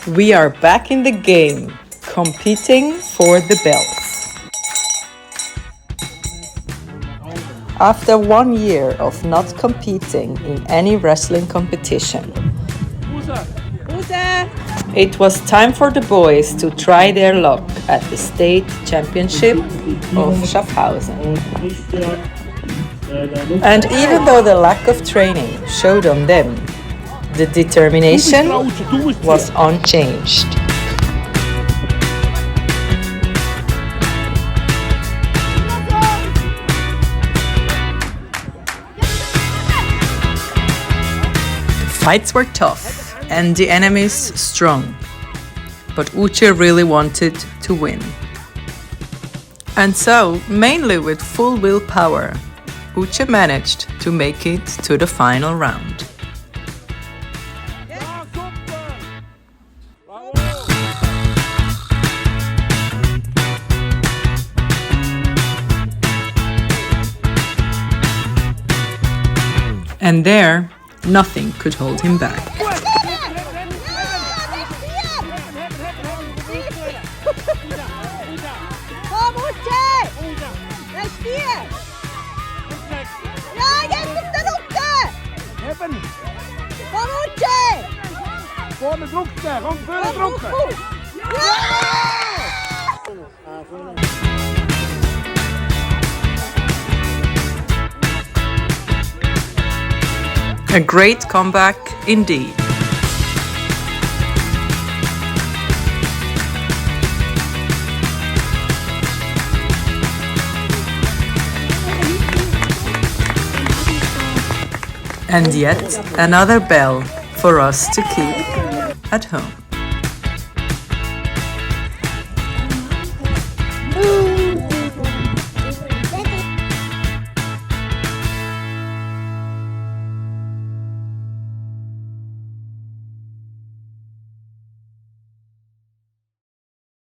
We are back in the game, competing for the belts. After 1 year of not competing in any wrestling competition, it was time for the boys to try their luck at the state championship of Schaffhausen. And even though the lack of training showed on them, the determination was unchanged. Fights were tough and the enemies strong, but Uche really wanted to win. And so, mainly with full willpower, Uche managed to make it to the final round. And there, nothing could hold him back. A great comeback indeed. And yet another bell for us to keep at home.